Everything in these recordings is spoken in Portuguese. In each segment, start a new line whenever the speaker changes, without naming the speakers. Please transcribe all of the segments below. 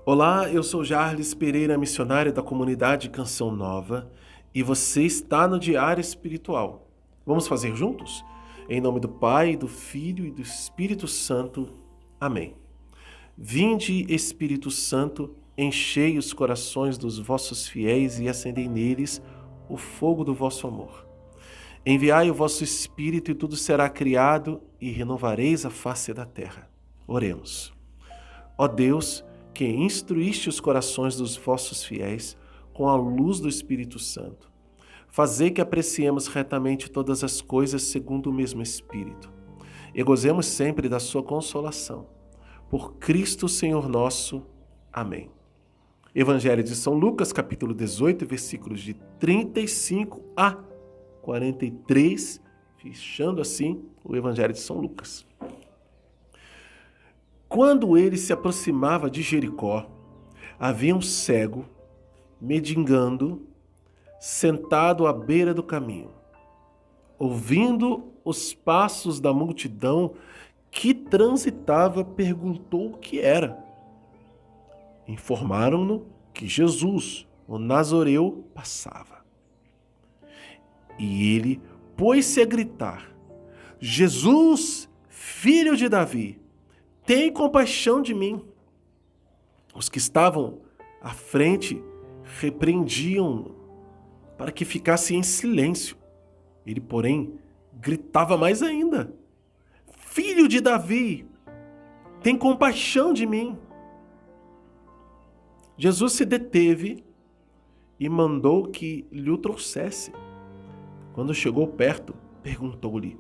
Olá, eu sou Jarles Pereira, missionário da comunidade Canção Nova, e você está no Diário Espiritual. Vamos fazer juntos? Em nome do Pai, do Filho e do Espírito Santo. Amém. Vinde, Espírito Santo, enchei os corações dos vossos fiéis e acendei neles o fogo do vosso amor. Enviai o vosso Espírito e tudo será criado e renovareis a face da terra. Oremos. Ó Deus, que instruíste os corações dos vossos fiéis com a luz do Espírito Santo, fazei que apreciemos retamente todas as coisas segundo o mesmo Espírito, e gozemos sempre da sua consolação. Por Cristo Senhor nosso. Amém. Evangelho de São Lucas, capítulo 18, versículos de 35 a 43, fechando assim o Evangelho de São Lucas. Quando ele se aproximava de Jericó, havia um cego, mendigando, sentado à beira do caminho. Ouvindo os passos da multidão que transitava, perguntou o que era. Informaram-no que Jesus, o Nazoreu, passava. E ele pôs-se a gritar: Jesus, filho de Davi, tem compaixão de mim. Os que estavam à frente repreendiam-no para que ficasse em silêncio. Ele, porém, gritava mais ainda: Filho de Davi, tem compaixão de mim. Jesus se deteve e mandou que lhe o trouxesse. Quando chegou perto, perguntou-lhe: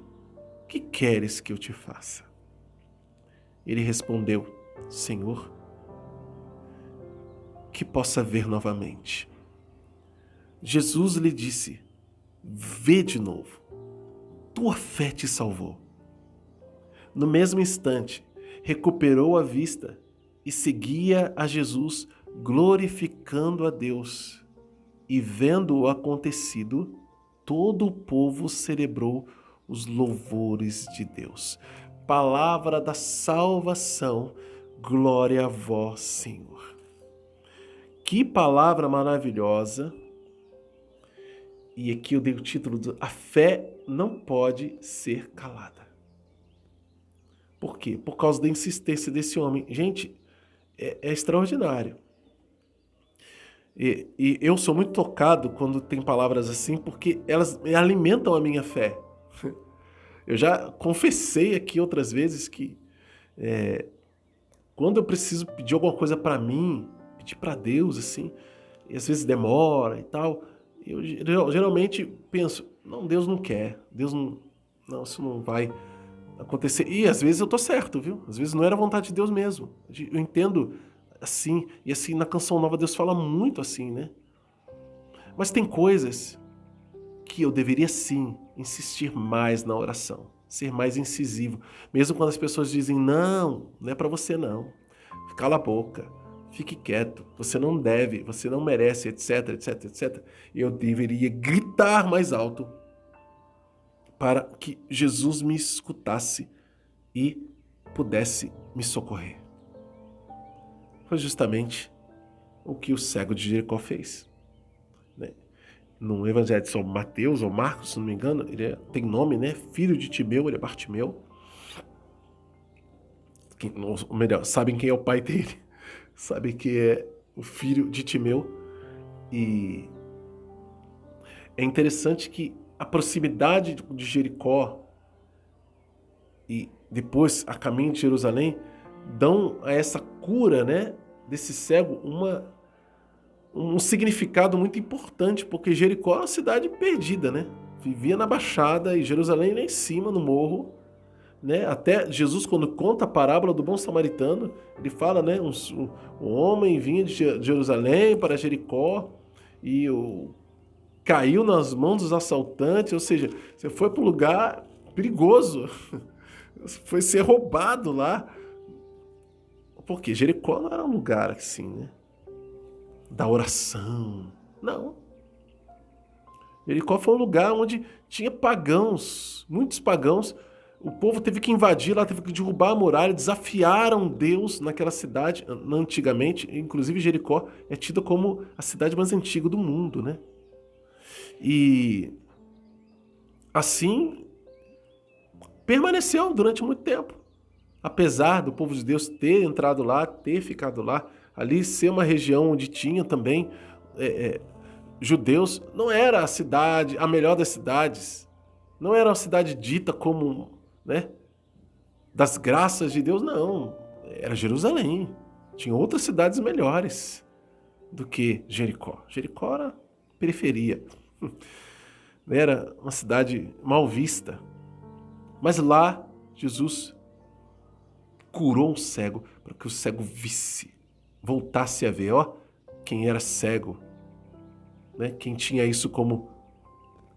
Que queres que eu te faça? Ele respondeu: Senhor, que possa ver novamente. Jesus lhe disse: Vê de novo, tua fé te salvou. No mesmo instante, recuperou a vista e seguia a Jesus, glorificando a Deus. E vendo o acontecido, todo o povo celebrou os louvores de Deus. Palavra da salvação, glória a vós, Senhor. Que palavra maravilhosa! E aqui eu dei o título de A Fé Não Pode Ser Calada. Por quê? Por causa da insistência desse homem. Gente, é extraordinário. E eu sou muito tocado quando tem palavras assim, porque elas alimentam a minha fé. Eu já confessei aqui outras vezes que quando eu preciso pedir alguma coisa para mim, pedir para Deus, assim, e às vezes demora e tal, eu geralmente penso, não, Deus não quer, Deus não, isso não vai acontecer. E às vezes eu tô certo, viu? Às vezes não era a vontade de Deus mesmo. Eu entendo assim, e assim na Canção Nova Deus fala muito assim, né? Mas tem coisas que eu deveria sim insistir mais na oração, ser mais incisivo, mesmo quando as pessoas dizem não é para você não, cala a boca, fique quieto, você não deve, você não merece, etc, etc, etc. Eu deveria gritar mais alto para que Jesus me escutasse e pudesse me socorrer. Foi justamente o que o cego de Jericó fez, né? No Evangelho de São Mateus ou Marcos, se não me engano, ele tem nome, né? Filho de Timeu, ele é Bartimeu. Ou melhor, sabem quem é o pai dele, sabem que é o filho de Timeu. E é interessante que a proximidade de Jericó e depois a caminho de Jerusalém dão a essa cura, né, desse cego um significado muito importante, porque Jericó é uma cidade perdida, né? Vivia na Baixada e Jerusalém lá em cima, no morro, né? Até Jesus, quando conta a parábola do bom samaritano, ele fala, né? Um homem vinha de Jerusalém para Jericó e caiu nas mãos dos assaltantes, ou seja, você foi para um lugar perigoso, foi ser roubado lá, porque Jericó não era um lugar assim, né? Da oração. Não. Jericó foi um lugar onde tinha pagãos, muitos pagãos, O povo teve que invadir lá, teve que derrubar a muralha, desafiaram Deus naquela cidade. Antigamente, inclusive Jericó é tida como a cidade mais antiga do mundo, né? E assim permaneceu durante muito tempo. Apesar do povo de Deus ter entrado lá, ter ficado lá, ali ser uma região onde tinha também judeus, não era a cidade, a melhor das cidades, não era uma cidade dita como, né, das graças de Deus, não. Era Jerusalém. Tinha outras cidades melhores do que Jericó. Jericó era periferia. Era uma cidade mal vista. Mas lá, Jesus curou um cego para que o cego visse, voltasse a ver, ó, quem era cego, né? Quem tinha isso como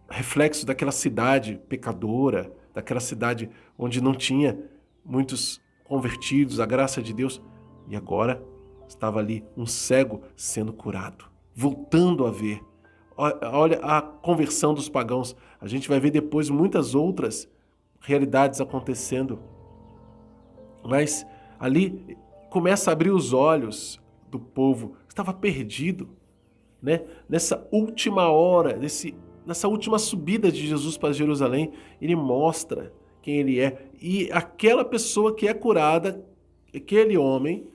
reflexo daquela cidade pecadora, daquela cidade onde não tinha muitos convertidos à graça de Deus. E agora estava ali um cego sendo curado, voltando a ver. Olha a conversão dos pagãos. A gente vai ver depois muitas outras realidades acontecendo. Mas ali começa a abrir os olhos do povo que estava perdido, né? Nessa última hora, nessa última subida de Jesus para Jerusalém, ele mostra quem ele é. E aquela pessoa que é curada, aquele homem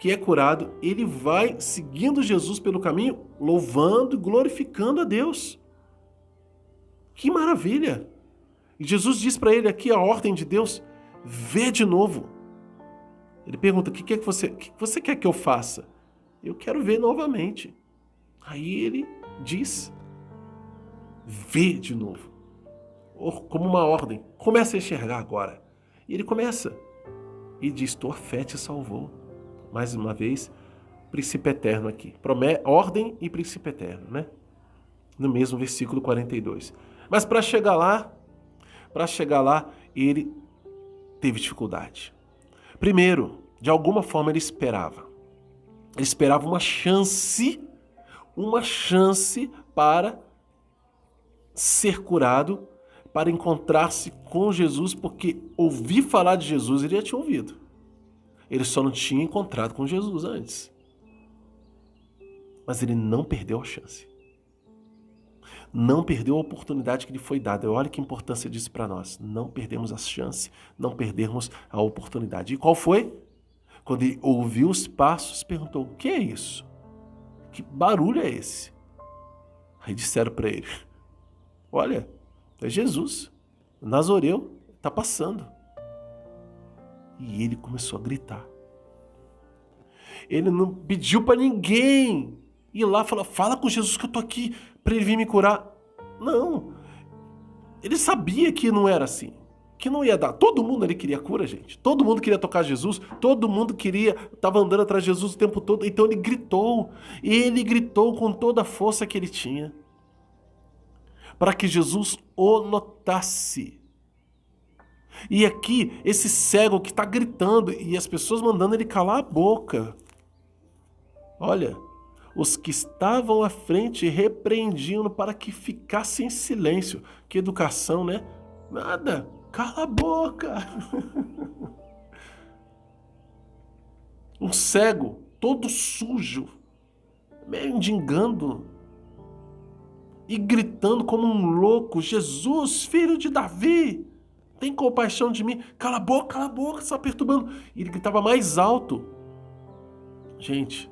que é curado, ele vai seguindo Jesus pelo caminho, louvando e glorificando a Deus. Que maravilha! E Jesus diz para ele aqui a ordem de Deus: vê de novo. Ele pergunta: o que você quer que eu faça? Eu quero ver novamente. Aí ele diz: vê de novo. Como uma ordem. Começa a enxergar agora. E ele começa. E diz: tua fé te salvou. Mais uma vez, princípio eterno aqui. Ordem e princípio eterno, né? No mesmo versículo 42. Mas para chegar lá, ele teve dificuldade. Primeiro, de alguma forma ele esperava. Ele esperava uma chance para ser curado, para encontrar-se com Jesus, porque ouvir falar de Jesus ele já tinha ouvido. Ele só não tinha encontrado com Jesus antes. Mas ele não perdeu a chance. Não perdeu a oportunidade que lhe foi dada. Olha que importância disso para nós. Não perdemos a chance, não perdermos a oportunidade. E qual foi? Quando ele ouviu os passos, perguntou: o que é isso? Que barulho é esse? Aí disseram para ele: olha, é Jesus, o Nazoreu, está passando. E ele começou a gritar. Ele não pediu para ninguém ir lá e falar: fala com Jesus que eu estou aqui para ele vir me curar. Não. Ele sabia que não era assim. Que não ia dar. Todo mundo ali queria cura, gente. Todo mundo queria tocar Jesus. Todo mundo estava andando atrás de Jesus o tempo todo. Então ele gritou. Ele gritou com toda a força que ele tinha, para que Jesus o notasse. E aqui, esse cego que está gritando e as pessoas mandando ele calar a boca. Olha, os que estavam à frente repreendiam para que ficasse em silêncio. Que educação, né? Nada, cala a boca. Um cego, todo sujo, mendigando e gritando como um louco: Jesus, filho de Davi, tem compaixão de mim. Cala a boca, você está perturbando. E ele gritava mais alto. Gente,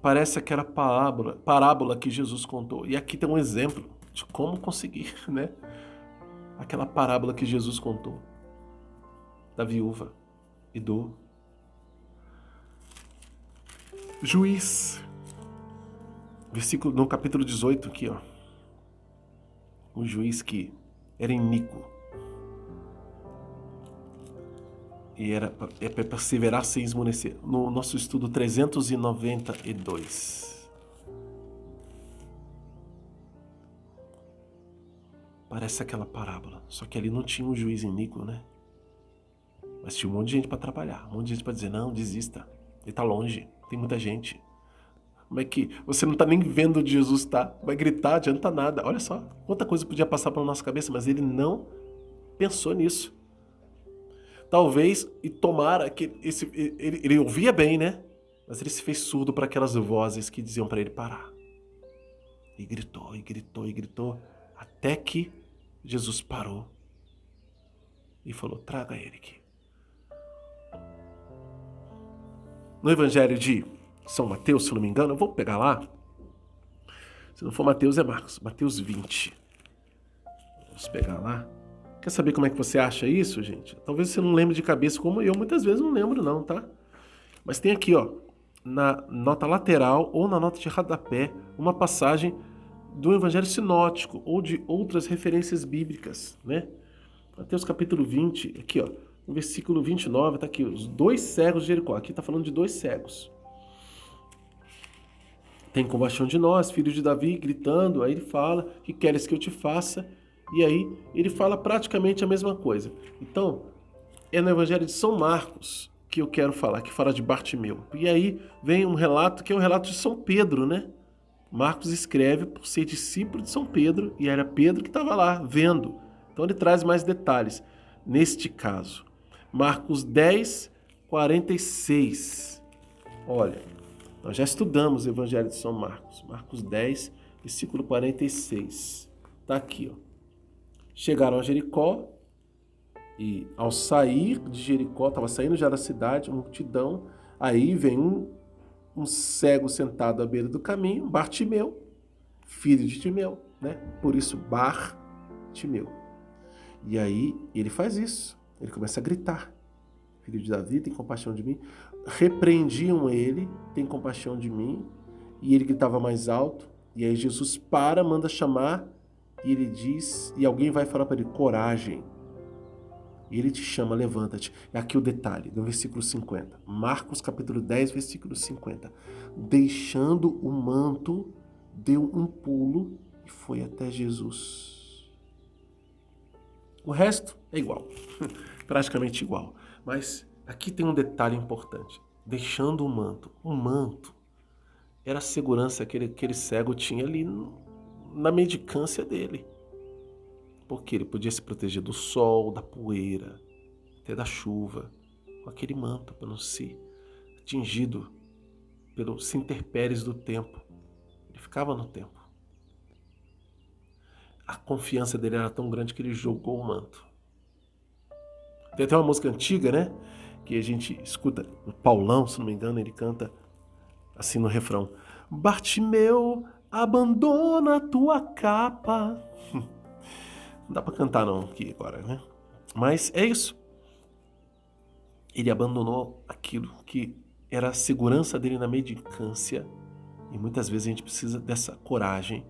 parece aquela parábola que Jesus contou. E aqui tem um exemplo de como conseguir, né? Aquela parábola que Jesus contou da viúva e do juiz. Versículo no capítulo 18 aqui, ó. Um juiz que era iníquo. E era para perseverar sem esmorecer. No nosso estudo 392. Parece aquela parábola. Só que ali não tinha um juiz iníquo, né? Mas tinha um monte de gente para trabalhar. Um monte de gente para dizer: não, desista. Ele está longe. Tem muita gente. Como é que você não está nem vendo onde Jesus está? Vai gritar, adianta nada. Olha só, quanta coisa podia passar pela nossa cabeça, mas ele não pensou nisso. Talvez, e tomara que ele ouvia bem, né? Mas ele se fez surdo para aquelas vozes que diziam para ele parar. E gritou, e gritou, e gritou, até que Jesus parou e falou, traga ele aqui. No Evangelho de São Mateus, se não me engano, eu vou pegar lá. Se não for Mateus, é Marcos. Mateus 20. Vamos pegar lá. Quer saber como é que você acha isso, gente? Talvez você não lembre de cabeça, como eu muitas vezes não lembro não, tá? Mas tem aqui, ó, na nota lateral ou na nota de rodapé, uma passagem do Evangelho sinótico ou de outras referências bíblicas, né? Mateus capítulo 20, aqui, ó, no versículo 29, tá aqui, os 2 cegos de Jericó. Aqui tá falando de 2 cegos. Tem compaixão de nós, filhos de Davi, gritando. Aí ele fala, que queres que eu te faça? E aí ele fala praticamente a mesma coisa. Então, é no Evangelho de São Marcos que eu quero falar, que fala de Bartimeu. E aí vem um relato que é o relato de São Pedro, né? Marcos escreve por ser discípulo de São Pedro, e era Pedro que estava lá, vendo. Então ele traz mais detalhes neste caso. Marcos 10, 46. Olha, nós já estudamos o Evangelho de São Marcos. Marcos 10, versículo 46. Está aqui, ó. Chegaram a Jericó, e ao sair de Jericó, estava saindo já da cidade, uma multidão, aí vem um cego sentado à beira do caminho, Bartimeu, filho de Timeu, né? Por isso Bartimeu. E aí ele faz isso, ele começa a gritar, filho de Davi, tem compaixão de mim. Repreendiam ele, tem compaixão de mim, e ele gritava mais alto, e aí Jesus para, manda chamar, e ele diz, e alguém vai falar para ele, coragem. E ele te chama, levanta-te. É aqui o detalhe, no versículo 50. Marcos capítulo 10, versículo 50. Deixando o manto, deu um pulo e foi até Jesus. O resto é igual, praticamente igual. Mas aqui tem um detalhe importante. Deixando o manto. O manto era a segurança que aquele cego tinha ali na mendicância dele. Porque ele podia se proteger do sol, da poeira, até da chuva, com aquele manto para não ser atingido pelos intempéries do tempo. Ele ficava no tempo. A confiança dele era tão grande que ele jogou o manto. Tem até uma música antiga, né? Que a gente escuta, o Paulão, se não me engano, ele canta assim no refrão. Bartimeu, abandona a tua capa. Não dá pra cantar não aqui agora, né? Mas é isso. Ele abandonou aquilo que era a segurança dele na mendicância. E muitas vezes a gente precisa dessa coragem,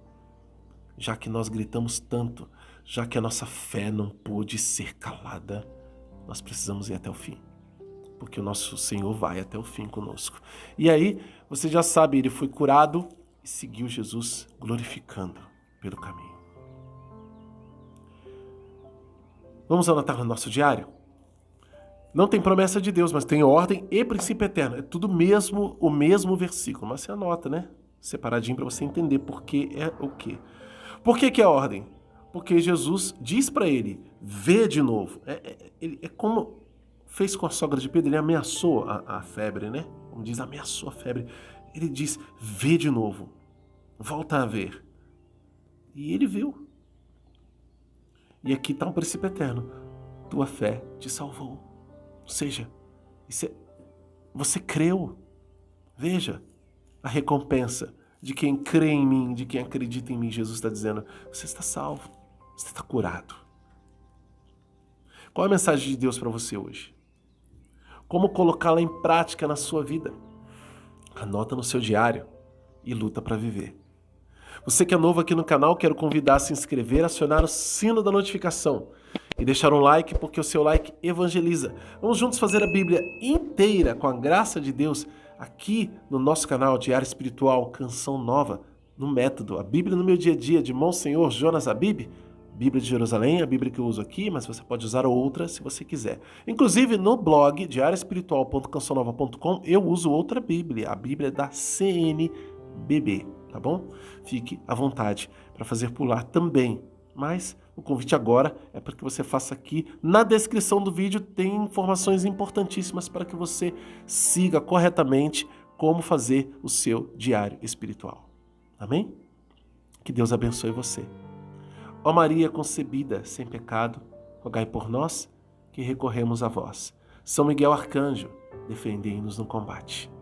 já que nós gritamos tanto, já que a nossa fé não pôde ser calada, nós precisamos ir até o fim. Porque o nosso Senhor vai até o fim conosco. E aí, você já sabe, ele foi curado e seguiu Jesus glorificando pelo caminho. Vamos anotar no nosso diário? Não tem promessa de Deus, mas tem ordem e princípio eterno. É tudo o mesmo versículo, mas você anota, né? Separadinho para você entender por que é o quê. Por que é ordem? Porque Jesus diz para ele, vê de novo. É como fez com a sogra de Pedro, ele ameaçou a febre, né? Como diz, ameaçou a febre. Ele diz, vê de novo, volta a ver. E ele viu. E aqui está um princípio eterno. Tua fé te salvou. Ou seja, você creu. Veja a recompensa de quem crê em mim, de quem acredita em mim. Jesus está dizendo, você está salvo, você está curado. Qual é a mensagem de Deus para você hoje? Como colocá-la em prática na sua vida? Anota no seu diário e luta para viver. Você que é novo aqui no canal, quero convidar a se inscrever, acionar o sino da notificação e deixar um like, porque o seu like evangeliza. Vamos juntos fazer a Bíblia inteira, com a graça de Deus, aqui no nosso canal Diário Espiritual, Canção Nova, no método A Bíblia no Meu Dia a Dia, de Monsenhor Jonas Abib, Bíblia de Jerusalém, a Bíblia que eu uso aqui, mas você pode usar outra se você quiser. Inclusive no blog diarioespiritual.cançãonova.com eu uso outra Bíblia, a Bíblia da CNBB. Tá bom? Fique à vontade para fazer por lá também. Mas o convite agora é para que você faça aqui. Na descrição do vídeo tem informações importantíssimas para que você siga corretamente como fazer o seu diário espiritual. Amém? Que Deus abençoe você. Ó Maria concebida sem pecado, rogai por nós que recorremos a vós. São Miguel Arcanjo, defendei-nos no combate.